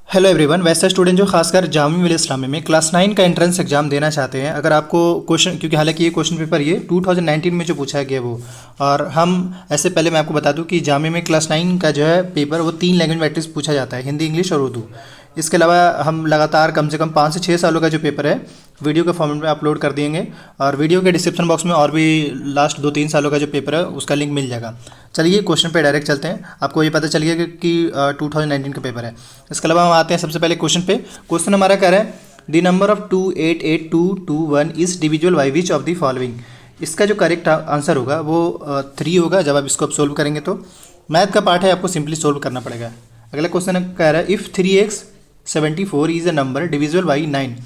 Hello everyone. वैसे student जो खासकर जामिया मिल्लिया इस्लामिया में क्लास 9 का एंट्रेंस एग्जाम देना चाहते हैं, अगर आपको क्वेश्चन, क्योंकि हालांकि ये क्वेश्चन पेपर ये 2019 में जो पूछा गया वो, और हम ऐसे पहले मैं आपको बता दूं कि जामिया में क्लास 9 का जो है पेपर वो 3 लैंग्वेज में एटलीस्ट पूछा जाता है, हिंदी, इंग्लिश और उर्दू। इसके अलावा हम लगातार कम से कम 5 से 6 सालों का जो पेपर है वीडियो के फॉर्मेट में अपलोड कर देंगे, और वीडियो के डिस्क्रिप्शन बॉक्स में और भी लास्ट 2-3 सालों का जो पेपर है उसका लिंक मिल जाएगा। चलिए क्वेश्चन पे डायरेक्ट चलते हैं, आपको ये पता चल गया कि 2019 का पेपर है। इसके अलावा हम आते हैं सबसे पहले क्वेश्चन पे। क्वेश्चन हमारा कह रहा है the number of 288,221 is डिविजुअल by which of the following. इसका जो करेक्ट आंसर होगा वो 3 होगा जब आप इसको आप सोल्व करेंगे तो। मैथ का पार्ट है, आपको सिंपली सोल्व करना पड़ेगा। अगला क्वेश्चन कह रहा है if 3x74 is a number divisible by 9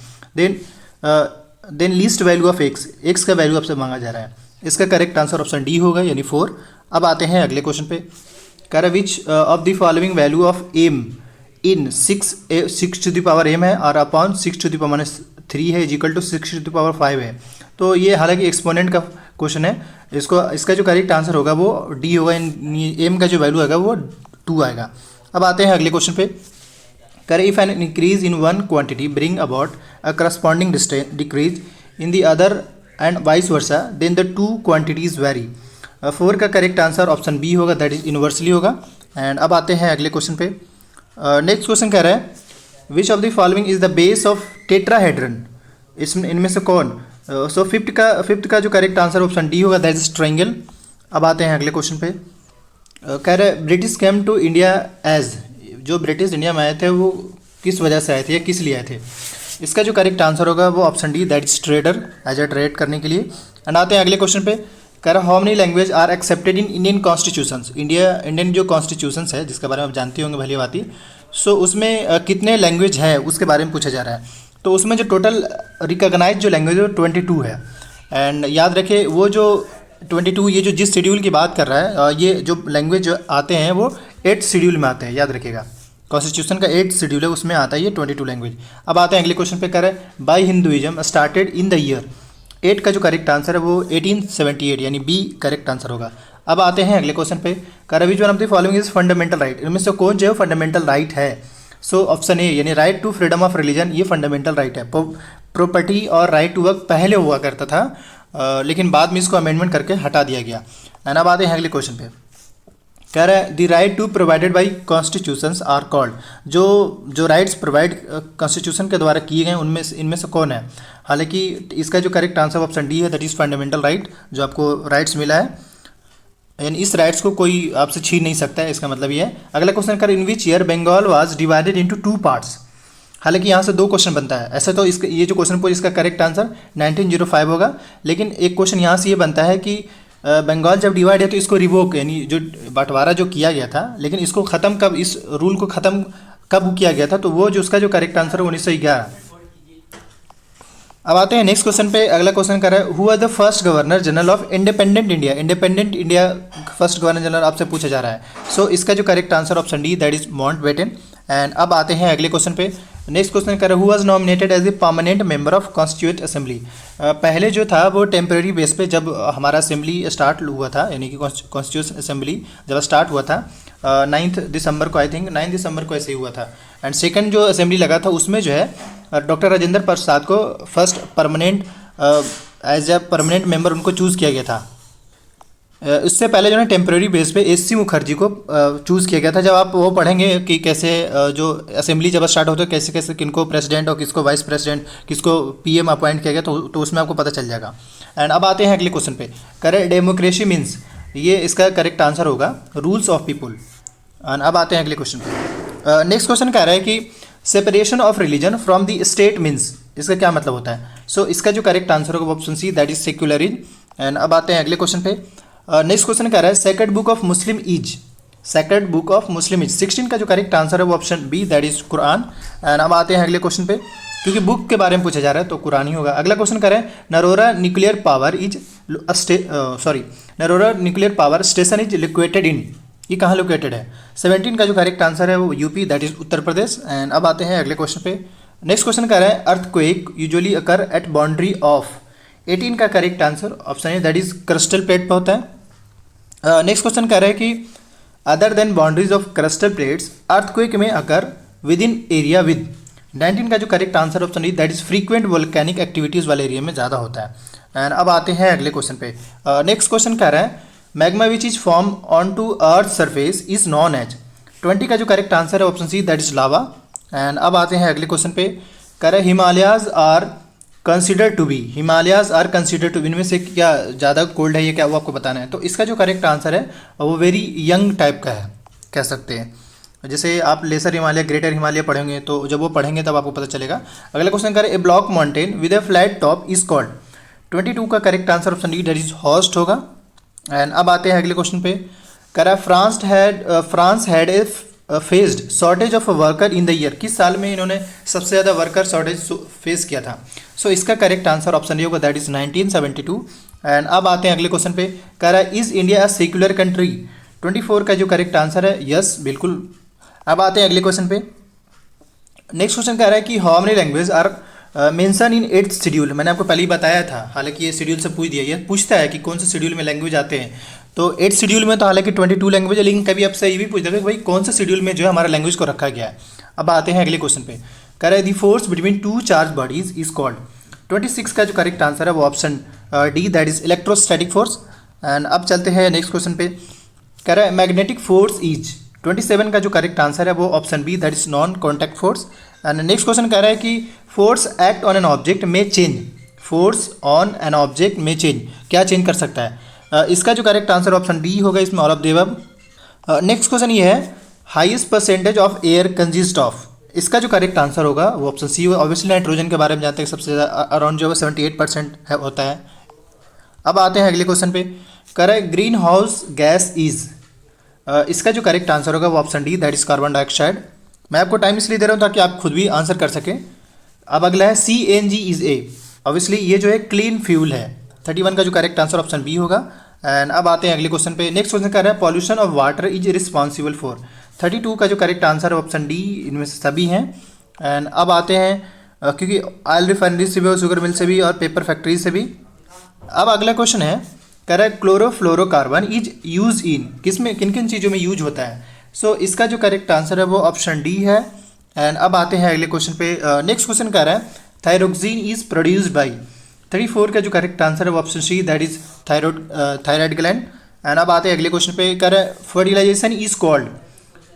then least value of X का वैल्यू आपसे मांगा जा रहा है। इसका करेक्ट आंसर ऑप्शन डी होगा, यानी 4। अब आते हैं अगले क्वेश्चन पे। कह रहा है which of the following value of M in 6 to the power M है और अपॉन 6 टू द पावर -3 है is equal to 6 to the power 5 है। तो ये हालांकि एक्सपोनेंट का क्वेश्चन है, इसका जो करेक्ट आंसर होगा वो डी होगा, एम का जो वैल्यू आएगा वो 2 आएगा। अब आते हैं अगले क्वेश्चन पे। करें if an increase in one quantity bring about a corresponding decrease in the other and vice versa then the two quantities vary. 4 का करेक्ट आंसर ऑप्शन बी होगा, दैट इज इन्वर्सली होगा। एंड अब आते हैं अगले question पे। Next question कह रहा है which of the following is the base of tetrahedron. इसमें इनमें से कौन। सो फिफ्थ का जो करेक्ट आंसर ऑप्शन डी होगा, दैट इज ट्रायंगल। अब आते हैं अगले क्वेश्चन पे। कह रहा है British came to India as. जो ब्रिटिश इंडिया में आए थे वो किस वजह से आए थे या किस लिए आए थे। इसका जो करेक्ट आंसर होगा वो option D, that is trader, as a trade करने के लिए। एंड आते हैं अगले क्वेश्चन पे। कह रहा how many language are accepted in Indian constitutions. Indian जो कॉन्स्टिट्यूशंस है जिसके बारे में आप जानते होंगे भली बात ही, सो उसमें कितने लैंग्वेज है उसके बारे में पूछा जा रहा है। तो उसमें जो टोटल रिकॉग्नाइज जो लैंग्वेज है वो 22 है। एंड याद रखें वो जो 22 ये जो जिस शेड्यूल की बात कर रहा है, ये जो लैंग्वेज जो आते हैं वो 8th शेड्यूल में आते हैं, याद रखिएगा। कॉन्स्टिट्यूशन का 8th शेड्यूल है, उसमें आता है ये 22 लैंग्वेज। अब आते हैं अगले क्वेश्चन पे। कह रहा है by Hinduism started in the year 8 का जो करेक्ट आंसर है वो 1878, यानी बी करेक्ट आंसर होगा। अब आते हैं अगले क्वेश्चन पे। कह रहा है which one of the following is fundamental right. इनमें से कौन जो है फंडामेंटल राइट है। सो ऑप्शन ए, यानी right to freedom of religion, ये फंडामेंटल राइट है। प्रॉपर्टी और राइट टू वर्क पहले हुआ करता था, लेकिन बाद में इसको अमेंडमेंट करके हटा दिया गया। एंड अब आते हैं अगले क्वेश्चन पे। कह रहा है the right to provided by constitutions are called. जो राइट्स प्रोवाइड कॉन्स्टिट्यूशन के द्वारा किए गए उनमें इनमें से कौन है। हालांकि इसका जो करेक्ट आंसर ऑप्शन डी है, दैट इज़ फंडामेंटल राइट। जो आपको राइट्स मिला है, यानी इस राइट्स को कोई आपसे छीन नहीं सकता है, इसका मतलब ये है। अगला क्वेश्चन कर in which year Bengal was divided into 2 parts. हालांकि यहाँ से 2 क्वेश्चन बनता है ऐसा, तो इसका ये जो क्वेश्चन पूछा इसका करेक्ट आंसर 1905 होगा। लेकिन एक क्वेश्चन यहाँ से ये बनता है कि बंगाल जब डिवाइड है तो इसको रिवोक, यानी जो बंटवारा जो किया गया था, लेकिन इसको ख़त्म कब, इस रूल को ख़त्म कब किया गया था, तो वो जो उसका जो करेक्ट आंसर है 1911। अब आते हैं नेक्स्ट क्वेश्चन पे। अगला क्वेश्चन कर रहा है who are the first governor general of independent India. Independent India first governor general आपसे पूछा जा रहा है। सो इसका जो correct answer option D, that is Mountbatten. And अब आते हैं अगले क्वेश्चन पे। नेक्स्ट क्वेश्चन कर रहा है who was nominated as a permanent member of constituent assembly. पहले जो था वो टेम्प्रेरी बेस पे जब हमारा असेंबली स्टार्ट हुआ था, यानी कि कॉन्स्टिट्यूएंट असेंबली जब स्टार्ट हुआ था 9 दिसंबर को, आई थिंक 9 दिसंबर को ऐसे ही हुआ था। एंड सेकंड जो असेंबली लगा था उसमें जो है डॉक्टर राजेंद्र प्रसाद को first permanent as a permanent member उनको चूज़ किया गया था। इससे पहले जो है टेम्प्रेरी बेस पे एस.सी. मुखर्जी को चूज़ किया गया था। जब आप वो पढ़ेंगे कि कैसे जो असेंबली जब स्टार्ट होता है कैसे कैसे किनको प्रेसिडेंट और किसको वाइस प्रेसिडेंट, किसको पीएम अपॉइंट किया गया, तो उसमें आपको पता चल जाएगा। एंड अब आते हैं अगले क्वेश्चन पे। करें डेमोक्रेसी मीन्स, ये इसका करेक्ट आंसर होगा रूल्स ऑफ पीपुल। एंड अब आते हैं अगले क्वेश्चन पे। नेक्स्ट क्वेश्चन कह रहा है कि separation of religion from the state means, इसका क्या मतलब होता है। सो इसका जो करेक्ट आंसर होगा option C, that is secularism. And अब आते हैं अगले क्वेश्चन पे। नेक्स्ट क्वेश्चन कह रहा है sacred book of Muslim is. Sacred book of Muslim is 16 का जो करेक्ट आंसर है वो option B, that is Quran. And अब आते हैं अगले क्वेश्चन पे। क्योंकि बुक के बारे में पूछा जा रहा है तो कुरान ही होगा। अगला क्वेश्चन कह रहा है Narora nuclear power is Narora nuclear power station is located in. ये कहाँ लोकेटेड है। 17 का जो करेक्ट आंसर है वो UP, that is Uttar Pradesh. And अब आते हैं अगले क्वेश्चन पे। नेक्स्ट क्वेश्चन कह रहा है earthquake usually occur at boundary of. 18 का करेक्ट आंसर ऑप्शन है, दैट इज क्रिस्टल प्लेट पर होता है। नेक्स्ट क्वेश्चन कह रहा है कि other than boundaries of crystal plates earthquake में occur within area with. 19 का जो correct answer option D that is frequent volcanic activities वाले एरिया में ज़्यादा होता है। एंड अब आते हैं अगले क्वेश्चन पे। नेक्स्ट क्वेश्चन कह रहा है magma which is form on to earth surface is known as. 20 का जो करेक्ट आंसर है option C that is lava. And अब आते हैं अगले क्वेश्चन पे। कह रहा है Himalayas are consider to be, Himalayas are consider to be, इनमें से क्या ज़्यादा कोल्ड है ये क्या वो आपको बताना है। तो इसका जो करेक्ट आंसर है वो वेरी यंग टाइप का है कह सकते हैं। जैसे आप लेसर हिमालय ग्रेटर हिमालय पढ़ेंगे तो जब वो पढ़ेंगे तब आपको पता चलेगा। अगला क्वेश्चन करें a block mountain with a flat top is called. 22 का correct answer option D that is horst होगा। एंड अब आते हैं अगले क्वेश्चन पे। कह रहा है France had a faced shortage of worker in the year. किस साल में इन्होंने सबसे ज़्यादा वर्कर शॉर्टेज फेस किया था। सो इसका करेक्ट आंसर ऑप्शन डी होगा दैट इज 1972। एंड अब आते हैं अगले क्वेश्चन पे। कह रहा है is India a secular country. 24 का जो करेक्ट आंसर है यस बिल्कुल। अब आते हैं अगले क्वेश्चन पे। नेक्स्ट क्वेश्चन कह रहा है कि how many language are mention in 8th schedule. मैंने आपको पहले ही बताया था, हालांकि ये शेड्यूल से पूछ दिया, ये पूछता है कि कौन से शेड्यूल में लैंग्वेज आते हैं। तो 8th शेड्यूल में तो हालांकि 22 लैंग्वेज है, लेकिन कभी आपसे ये भी पूछ देगा कि भाई कौन से शेड्यूल में जो है हमारा लैंग्वेज को रखा गया है। अब आते हैं अगले क्वेश्चन पे। कह रहा है the force between two charge bodies is called. 26 का जो करेक्ट आंसर है वो option D that is electrostatic force. And अब चलते हैं नेक्स्ट क्वेश्चन पे। कह रहा है मैग्नेटिक फोर्स इज। 27 का जो करेक्ट आंसर है वो option B that is non contact force. And next question कह रहा है कि force act on an object में change. Force on an object में चेंज, क्या चेंज कर सकता है। इसका जो करेक्ट आंसर ऑप्शन डी होगा इसमें all of the above. Next question ये है highest percentage of air consist of. इसका जो करेक्ट आंसर होगा वो ऑप्शन सी होगा। ऑब्वियसली नाइट्रोजन के बारे में जानते हैं सबसे ज़्यादा अराउंड जो है 78% होता है। अब आते हैं अगले क्वेश्चन पे। कह रहा है ग्रीन हाउस गैस इज। इसका जो करेक्ट आंसर होगा वो option D that is carbon dioxide. मैं आपको टाइम इसलिए दे रहा हूँ ताकि आप खुद भी आंसर कर सकें। अब अगला है CNG इज ए। ऑब्वियसली ये जो है क्लीन फ्यूल है। 31 का जो करेक्ट आंसर ऑप्शन बी होगा। एंड अब आते हैं अगले क्वेश्चन पे। नेक्स्ट क्वेश्चन कर रहा है pollution of water is responsible for. 32 का जो करेक्ट आंसर है ऑप्शन डी, इनमें से सभी हैं। एंड अब आते हैं क्योंकि ऑयल रिफाइनरी से भी और शुगर मिल से भी और पेपर फैक्ट्री से भी। अब अगला क्वेश्चन है कह रहा है क्लोरोफ्लोरोकार्बन इज यूज इन। किस में किन किन चीज़ों में यूज होता है। सो इसका जो करेक्ट आंसर है वो ऑप्शन डी है। एंड अब आते हैं अगले क्वेश्चन पे। नेक्स्ट क्वेश्चन कह रहा है थायरोक्सिन इज प्रोड्यूस्ड बाई। 34 का जो करेक्ट आंसर है वो option C that is thyroid gland. And अब आते हैं अगले क्वेश्चन पे। कह रहा है फर्टिलाइजेशन इज कॉल्ड।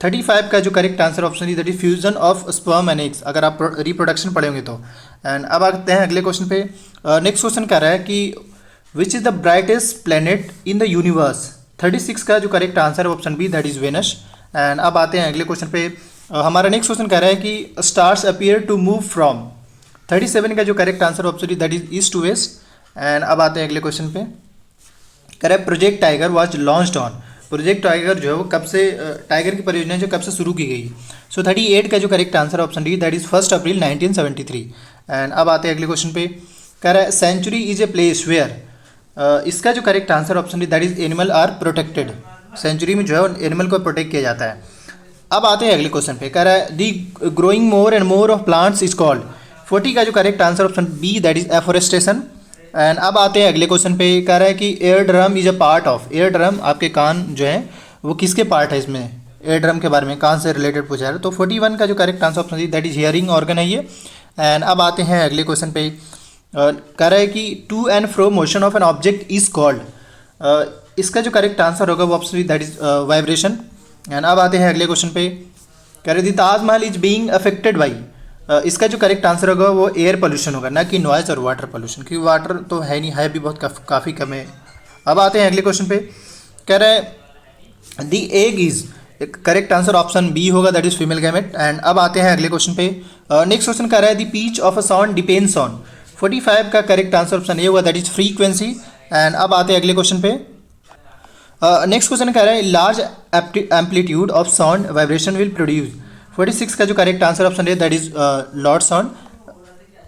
35 का जो correct answer option D that is fusion of sperm and eggs, अगर आप रिप्रोडक्शन पढ़ेंगे तो। एंड अब आते हैं अगले क्वेश्चन पे। नेक्स्ट क्वेश्चन कह रहा है कि which is the brightest planet in the universe. 36 का जो करेक्ट आंसर है option B that is Venus. And अब आते हैं अगले क्वेश्चन पे। हमारा नेक्स्ट क्वेश्चन कह रहा है कि stars appear to move from. 37 का जो correct answer option D that is east to west. And अब आते हैं अगले क्वेश्चन पे। कह रहा है project tiger was launched on. Project tiger जो है वो कब से, टाइगर की परियोजना जो कब से शुरू की गई। सो 38 का जो correct answer option D that is 1 April 1973। And अब आते हैं अगले क्वेश्चन पे। कह रहा है century is a place where. इसका जो correct answer option D that is animal are protected. Century में जो है एनिमल को प्रोटेक्ट किया जाता है। अब आते हैं अगले क्वेश्चन पे। कह रहा है the growing more and more of plants is called. 40 का जो correct answer option B that is afforestation. And अब आते हैं अगले क्वेश्चन पे। कह रहा है कि air drum is a part of. Air drum आपके कान जो है वो किसके पार्ट है इसमें, एयर ड्रम के बारे में कान से रिलेटेड पूछा है। तो 41 का जो correct answer option D that is hearing organ है ये। एंड अब आते हैं अगले क्वेश्चन पे। कह रहा है कि to and fro motion of an object is called. इसका जो करेक्ट आंसर होगा वो option that is vibration. And अब आते हैं अगले क्वेश्चन पे। कह रहे the Taj Mahal is being affected by. इसका जो करेक्ट आंसर होगा वो एयर पोल्यूशन होगा, ना कि नॉइज और वाटर पोल्यूशन, क्योंकि वाटर तो है नहीं, है भी बहुत काफ़ी कम है। अब आते हैं अगले क्वेश्चन पे। कह रहा है the egg is. Correct answer option B होगा that is female gamete. And अब आते हैं अगले क्वेश्चन पे। नेक्स्ट क्वेश्चन कह रहा है the pitch of a sound depends on. 45 का करेक्ट आंसर ऑप्शन ए होगा दैट इज फ्रीक्वेंसी। एंड अब आते हैं अगले क्वेश्चन पे। नेक्स्ट क्वेश्चन कह रहा है large amplitude of sound vibration will produce. 46 का जो करेक्ट आंसर ऑप्शन है दैट इज लॉर्ड साउंड।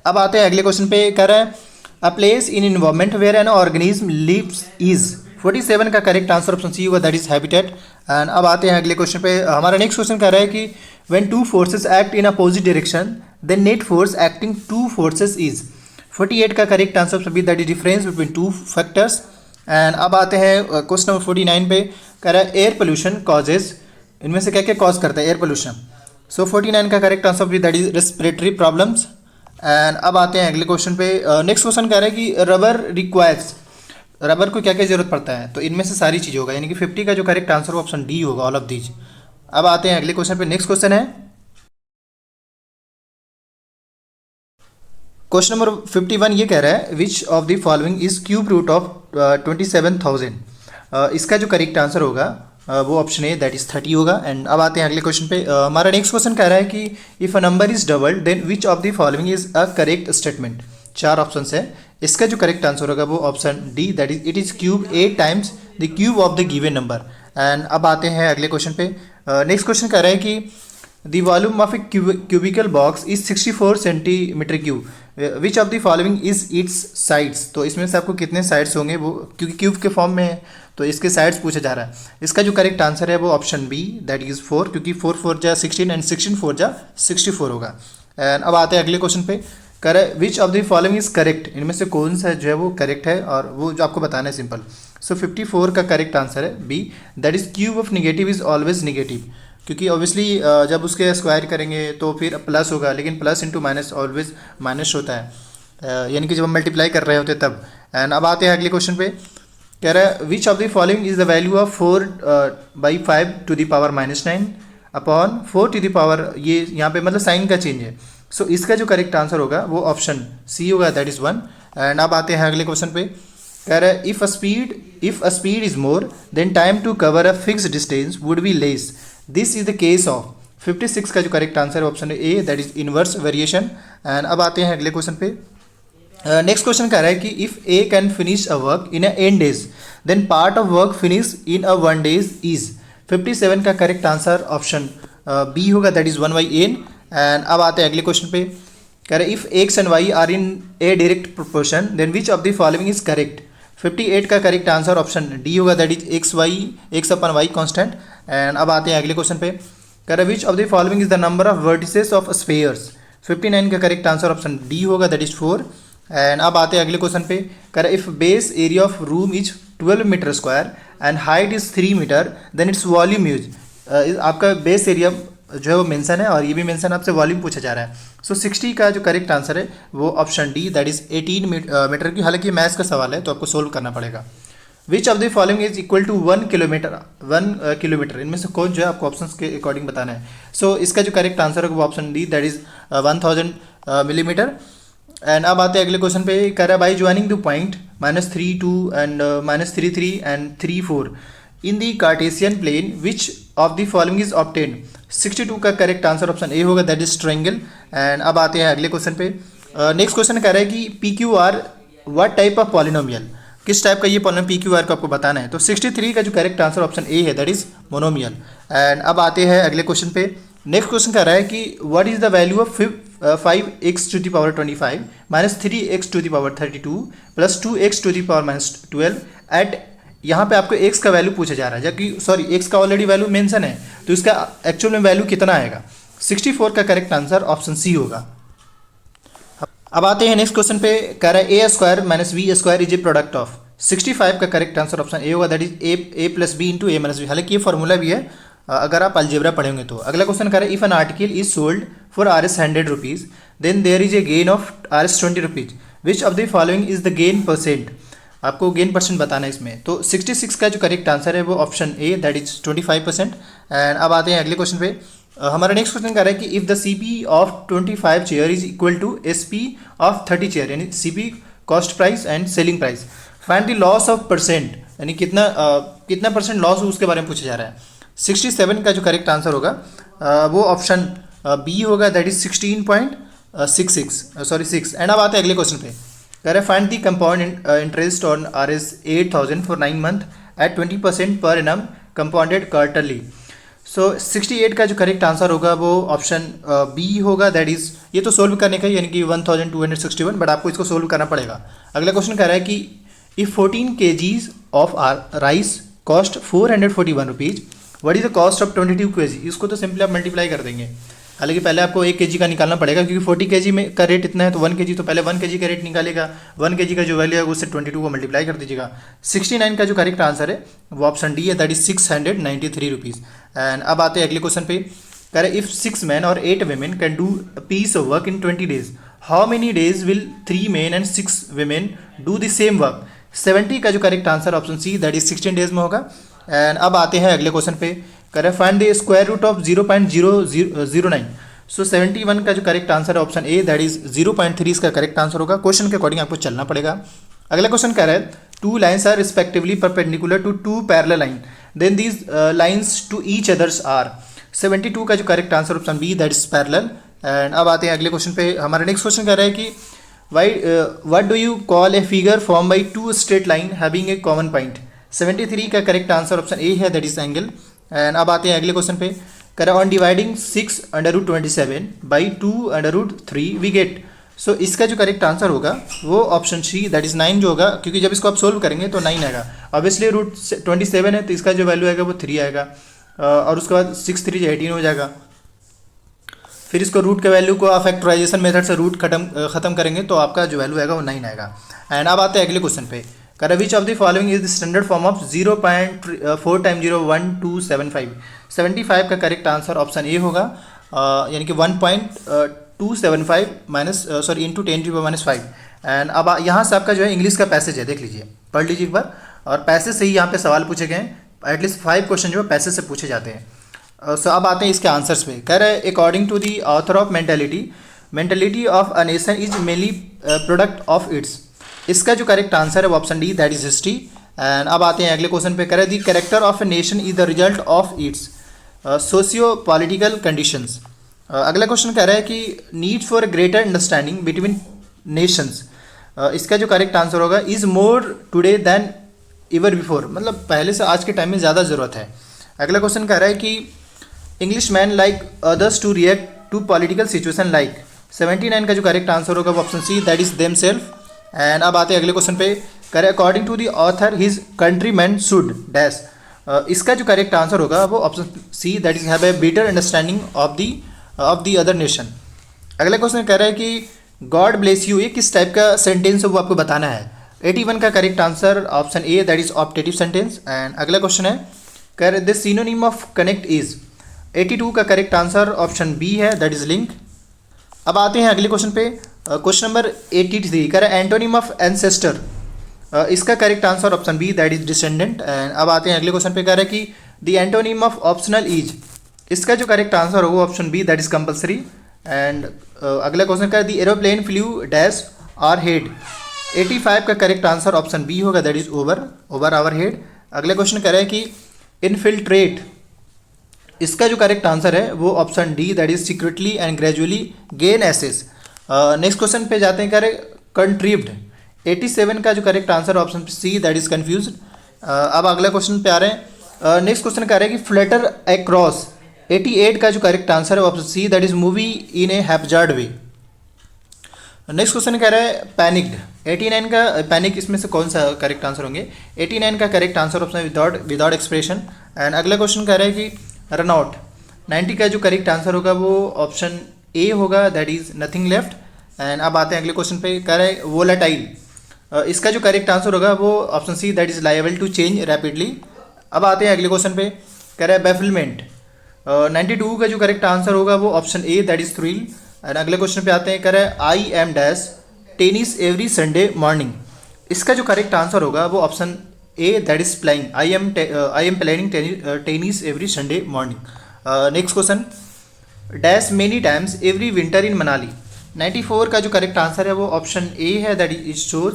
अब आते हैं अगले क्वेश्चन पे। कह रहा है a place in environment where an organism lives is. 47 का करेक्ट आंसर ऑप्शन सी होगा दैट इज हैबिटेट। एंड अब आते हैं अगले क्वेश्चन पे। हमारा नेक्स्ट क्वेश्चन कह रहा है कि when two forces act in opposite direction the net force acting two forces is. 48 का correct answer option B that is difference between two factors. And अब आते हैं क्वेश्चन नंबर 49 पे। कह रहा है एयर पोल्यूशन कॉजेज। इनमें से क्या क्या कॉज करता है एयर पोल्यूशन। सो 49 का करेक्ट आंसर भी that is respiratory problems. And अब आते हैं अगले क्वेश्चन पे। नेक्स्ट क्वेश्चन कह रहा है कि रबर रिक्वायर्स, रबर को क्या क्या जरूरत पड़ता है, तो इनमें से सारी चीज़ होगा, यानी कि 50 का जो करेक्ट आंसर हो ऑप्शन डी होगा, ऑल ऑफ दीज। अब आते हैं अगले क्वेश्चन पे। नेक्स्ट क्वेश्चन है क्वेश्चन नंबर 51। ये कह रहा है which of the following is cube root of 27,000। इसका जो करेक्ट आंसर होगा वो ऑप्शन ए दैट इज 30 होगा। एंड अब आते हैं अगले क्वेश्चन पे। हमारा नेक्स्ट क्वेश्चन कह रहा है कि if a number is double then which of the following is a correct statement. चार ऑप्शन है, इसका जो करेक्ट आंसर होगा वो option D that is it is cube 8 times the cube of the given number. And अब आते हैं अगले क्वेश्चन पे। नेक्स्ट क्वेश्चन कह रहा है कि the volume of A cubical box is 64 centimetre cube, which of the following is it's sides. तो इसमें से आपको कितने साइड्स होंगे, वो क्योंकि क्यूब के फॉर्म में है तो इसके साइड्स पूछा जा रहा है। इसका जो करेक्ट आंसर है वो ऑप्शन बी दैट इज 4, क्योंकि 4 4 जा 16 एंड 16 4 जा 64 होगा। एंड अब आते हैं अगले क्वेश्चन पे। करे विच of the following is correct, इनमें से कौन सा जो है वो करेक्ट है, और वो जो आपको बताना है सिंपल। सो 54 का करेक्ट आंसर है B that is cube of negative is always negative, क्योंकि ऑब्वियसली जब उसके स्क्वायर करेंगे तो फिर प्लस होगा, लेकिन plus into minus always minus होता है, यानी कि जब हम मल्टीप्लाई कर रहे होते तब। एंड अब आते हैं अगले क्वेश्चन पे। कह रहा है which of the following is the value of 4/5 to the power -9 upon 4 to the power, ये यहाँ पे मतलब साइन का चेंज है। सो इसका जो करेक्ट आंसर होगा वो ऑप्शन सी होगा दैट इज़ 1। एंड अब आते हैं अगले क्वेश्चन पे। कह रहा है if a speed is more than time to cover a fix distance would be less, this is the case of. 56 का जो करेक्ट आंसर है option A that is inverse variation. And अब आते हैं अगले क्वेश्चन पे। नेक्स्ट क्वेश्चन कह रहा है कि if A can finish a work in n days then part of work finish in a 1 days is. 57 का करेक्ट आंसर ऑप्शन बी होगा दैट इज 1/n। एंड अब आते हैं अगले क्वेश्चन पे। कह रहे if X and Y are in a direct proportion then which of the following is correct. 58 का करेक्ट आंसर ऑप्शन डी होगा that is x/y constant. And अब आते हैं अगले क्वेश्चन पे। कह रहे which of the following is the number of vertices of spheres. 59 का करेक्ट आंसर ऑप्शन डी होगा दैट इज 4। एंड अब आते हैं अगले क्वेश्चन पे। कह रहा है if base area of room is 12 metre square and height is 3 metre then its volume use. आपका बेस एरिया जो है वो मेंशन है और ये भी मेंशन आपसे वॉल्यूम पूछा जा रहा है। सो 60 का जो करेक्ट आंसर है वो option D that is 18 metre की, हालांकि मैथ्स का सवाल है तो आपको सोल्व करना पड़ेगा। Which of the following is equal to 1 kilometre, इनमें से कौन जो है आपको ऑप्शंस के अकॉर्डिंग बताना है। सो इसका जो करेक्ट आंसर है वो option D that is 1000 millimetre. And अब आते हैं अगले क्वेश्चन पे। कह रहा है by joining the point -32 and -33 and 34 in the Cartesian plane which of the following is obtained. 62 का करेक्ट आंसर ऑप्शन ए होगा दैट इज ट्रायंगल। एंड अब आते हैं अगले क्वेश्चन पे। नेक्स्ट क्वेश्चन कह रहा है कि PQR what type of polynomial, किस टाइप का ये पॉलिनोमियल PQR को आपको बताना है। तो 63 का जो करेक्ट आंसर ऑप्शन ए है दैट इज मोनोमियल। एंड अब आते हैं अगले क्वेश्चन पे। नेक्स्ट क्वेश्चन कह रहा है कि what is the value of 5x to the power 25 -3x to the power 32 plus 2x to the power -12 at. यहाँ पे आपको x का वैल्यू पूछा जा रहा है, जबकि सॉरी x का ऑलरेडी वैल्यू मेंशन है, तो इसका एक्चुअल में वैल्यू कितना आएगा। 64 का करेक्ट आंसर ऑप्शन सी होगा। अब आते हैं नेक्स्ट क्वेश्चन पे। कह रहा है a² - b² is a product of. 65 का करेक्ट आंसर ऑप्शन ए होगा that is a + b × a - b, हालांकि ये फॉर्मूला भी है अगर आप अलजेब्रा पढ़ेंगे तो। अगला क्वेश्चन कह रहा है if an article is sold for Rs 100 rupees then there is a gain of Rs 20 rupees, which of the following is the gain percent. आपको गेन परसेंट बताना है इसमें। तो 66 का जो करेक्ट आंसर है वो option A that is 25%। And अब आते हैं अगले क्वेश्चन पे। हमारा नेक्स्ट क्वेश्चन कह रहा है कि if the CP of 25 chair is equal to SP of 30 chair, यानी CP cost price and selling price, find the loss of percent, यानी कितना परसेंट लॉस हो उसके बारे में पूछा जा रहा है। 67 का जो करेक्ट आंसर होगा वो ऑप्शन बी होगा दैट इज 16.6। एंड अब आते हैं अगले क्वेश्चन पे। कह रहे find the compound interest on Rs 8000 for 9 month at 20% per annum compounded quarterly. सो 68 का जो करेक्ट आंसर होगा वो ऑप्शन बी होगा दैट इज, ये तो सोल्व करने का ही, यानी कि 1261, बट आपको इसको सोल्व करना पड़ेगा। अगला क्वेश्चन कह रहा है कि if 14 kgs of rice cost 441 rupees what is the cost of 22 kg। इसको तो सिंपली आप मल्टीप्लाई कर देंगे, हालांकि पहले आपको 1 kg का निकालना पड़ेगा, क्योंकि 40 kg में का रेट इतना है तो 1 kg, तो पहले 1 kg का रेट निकालेगा, 1 kg का जो वैल्यू है उससे 22 को मल्टीप्लाई कर दीजिएगा। 69 का जो करेक्ट आंसर है वो ऑप्शन डी है दैट इज 693 रुपीज़। एंड अब आते हैं अगले क्वेश्चन पे। कह रहे इफ 6 men और 8 women can do piece of work in 20 days, how many days will 3 men and 6 women do the same work? 70 का जो correct answer option C that is 16 days में होगा। एंड अब आते हैं अगले क्वेश्चन पे, कह रहे find the square root of 0.009। So 71 का जो करेक्ट आंसर है ऑप्शन ए दैट इज 0.3 इसका करेक्ट आंसर होगा। क्वेश्चन के अकॉर्डिंग आपको चलना पड़ेगा। अगला क्वेश्चन कह रहा है two lines are respectively perpendicular to two parallel line, then these lines to each others are. 72 का जो correct answer option B that is parallel. And अब आते हैं अगले क्वेश्चन पे। हमारा नेक्स्ट क्वेश्चन कह रहा है कि why what do you call a figure form by two straight line having a common point? 73 का करेक्ट आंसर ऑप्शन ए है दैट इज एंगल। एंड अब आते हैं अगले क्वेश्चन पे, कह रहा है on dividing 6 under root 27 by 2 under root 3 we get. So इसका जो करेक्ट आंसर होगा वो ऑप्शन सी दैट इज 9 जो होगा, क्योंकि जब इसको आप सोल्व करेंगे तो 9 आएगा। ऑब्वियसली रूट 27 है तो इसका जो वैल्यू आएगा वो 3 आएगा, और उसके बाद 6 3 18 हो जाएगा। फिर इसको रूट के वैल्यू को आप फैक्टराइजेशन मेथड से रूट खत्म करेंगे तो आपका जो वैल्यू आएगा वो 9 आएगा। एंड अब आते हैं अगले क्वेश्चन पे, कह रहा विच of the following is the standard form of 0.4 time 0 1275। 75 का करेक्ट आंसर ऑप्शन ए होगा, यानी कि 1.275 माइनस सॉरी इंटू 10⁻⁵। एंड अब यहाँ से आपका जो है इंग्लिश का पैसेज है, देख लीजिए, पढ़ लीजिए एक बार। और पैसेज से ही यहाँ पे सवाल पूछे गए हैं, एटलीस्ट 5 क्वेश्चन जो है पैसेज से पूछे जाते हैं। सो अब आते हैं इसके आंसर्स पे। कह रहे हैं according to the author of mentality of a nation is mainly product of its. इसका जो करेक्ट आंसर है वो option D that is history. And अब आते हैं अगले क्वेश्चन पे, कह रहे हैं the character of a nation is the result of its socio political conditions. अगला क्वेश्चन कह रहा है कि need for greater understanding between nations. इसका जो करेक्ट आंसर होगा is more today than ever before, मतलब पहले से आज के टाइम में ज़्यादा ज़रूरत है। अगला क्वेश्चन कह रहा है कि English man like others to react to political situation like. 79 का जो करेक्ट आंसर होगा वो option C that is them self. And अब आते हैं अगले क्वेश्चन पे, कह रहे according to the author his country man should dash. इसका जो करेक्ट आंसर होगा वो option C that is have a better understanding of the other nation. अगला क्वेश्चन कह रहा है कि गॉड ब्लेस यू, ये किस टाइप का सेंटेंस है वो आपको बताना है। 81 का correct answer option A that is optative sentence. And अगला क्वेश्चन है, कह रहे the synonym of connect is. 82 का करेक्ट आंसर ऑप्शन बी है दैट इज लिंक। अब आते हैं अगले क्वेश्चन पे, क्वेश्चन नंबर 83, कह रहे एंटोनिम ऑफ एंसेस्टर। इसका correct answer option B that is descendant. And अब आते हैं अगले क्वेश्चन पे, कह रहा है कि the antonym of optional is. इसका जो करेक्ट आंसर होगा option B that is compulsory. And अगला क्वेश्चन कह रहा है the aeroplane flew dash our head. 85 का करेक्ट आंसर ऑप्शन बी होगा that is over our head. अगला क्वेश्चन कह रहा है कि इनफिल्ट्रेट। इसका जो करेक्ट आंसर है वो option D that is secretly and gradually gain access. Next question पे जाते हैं, कह रहे कंट्रीब्ड। 87 का जो correct answer option C that is confuse. अब अगला क्वेश्चन पे आ रहे हैं, नेक्स्ट क्वेश्चन कह रहे हैं कि फ्लटर अक्रॉस। 88 का जो करेक्ट आंसर है option C that is movie in a haphazard way. Next question कह रहा है पैनिक्ड। 89 का पैनिक इसमें से कौन सा करेक्ट आंसर होंगे? 89 का correct answer option without expression. And अगला क्वेश्चन कह रहा है कि रन आउट। 90 का जो करेक्ट आंसर होगा वो ऑप्शन ए होगा that is nothing left. And अब आते हैं अगले क्वेश्चन पे, कह रहा है वोलेटाइल। इसका जो करेक्ट आंसर होगा वो option C that is liable to change rapidly. अब आते हैं अगले क्वेश्चन पे, कह रहा है बेफिलमेंट। 92 का जो करेक्ट आंसर होगा वो option A that is thrill. And अगले क्वेश्चन पे आते हैं, कह रहा है I am dash tennis every Sunday morning. इसका जो करेक्ट आंसर होगा वो option A that is प्लाइंग I am planning tennis every Sunday morning. Next question, dash many times every winter इन मनाली। 94 का जो करेक्ट आंसर है वो ऑप्शन ए है that is shows.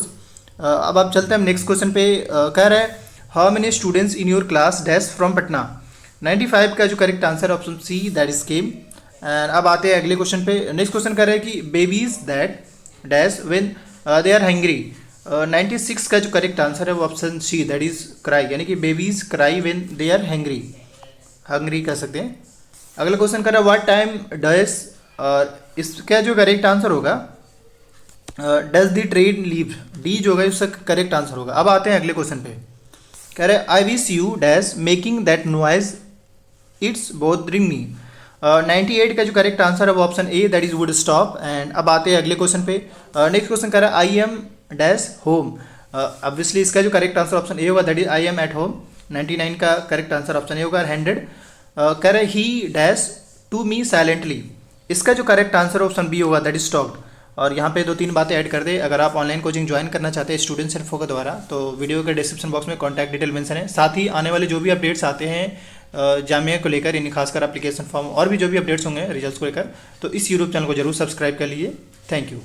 अब आप चलते हैं नेक्स्ट क्वेश्चन पे, कह रहा है how many students in your class dash from Patna. 95 का जो करेक्ट आंसर है option C that is came. And अब आते हैं अगले क्वेश्चन पे, नेक्स्ट क्वेश्चन कह रहा है कि babies that dash when they are hungry. 96 का जो करेक्ट आंसर है वो option C that is cry, यानी कि babies cry when they are hungry कह सकते हैं। अगला क्वेश्चन कर रहा है व्हाट टाइम डैश, इसका जो करेक्ट आंसर होगा does the train leave. D जो होगा उसका करेक्ट आंसर होगा। अब आते हैं अगले क्वेश्चन पे, कह रहे हैं I wish you dash making that noise it's bothering me. 98 का जो करेक्ट आंसर है वो option A that is would stop. And अब आते हैं अगले क्वेश्चन पे, नेक्स्ट क्वेश्चन कह रहा है I am dash home. Obviously इसका जो करेक्ट आंसर ऑप्शन ए होगा that is I am at home. 99 का करेक्ट आंसर ऑप्शन ए होगा 100। कह रहे he dash to me silently, इसका जो करेक्ट आंसर ऑप्शन बी होगा, दैट इज टॉक्ड। और यहाँ पे 2-3 बातें ऐड कर दे, अगर आप ऑनलाइन कोचिंग ज्वाइन करना चाहते हैं स्टूडेंट्स इन्फो के द्वारा, तो वीडियो के डिस्क्रिप्शन बॉक्स में कॉन्टैक्ट डिटेल मेंशन है। साथ ही आने वाले जो भी अपडेट्स आते हैं जामिया को लेकर, यानी खासकर एप्लीकेशन फॉर्म और भी जो भी अपडेट्स होंगे रिजल्ट्स को लेकर, तो इस यूट्यूब चैनल को जरूर सब्सक्राइब कर लीजिए। Thank you.